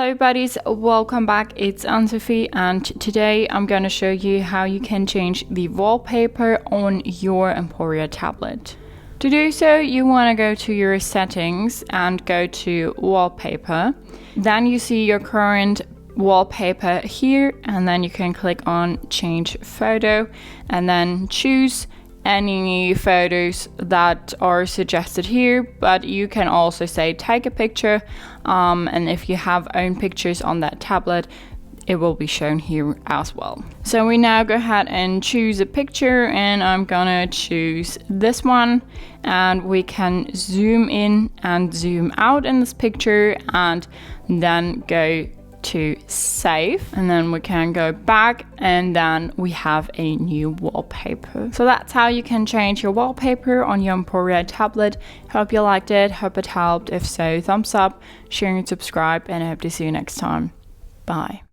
Hello buddies, welcome back. It's Anne-Sophie and today I'm going to show you how you can change the wallpaper on your Emporia tablet. To do so, you want to go to your settings and go to wallpaper. Then you see your current wallpaper here, and then you can click on change photo and then choose any photos that are suggested here, but you can also say take a picture, and if you have own pictures on that tablet, it will be shown here as well. So we now go ahead and choose a picture, and I'm gonna choose this one, and we can zoom in and zoom out in this picture and then go to save, and then we can go back and then we have a new wallpaper. So that's how you can change your wallpaper on your Emporia tablet. Hope you liked it, hope it helped. If so, thumbs up, share and subscribe, and I hope to see you next time. Bye.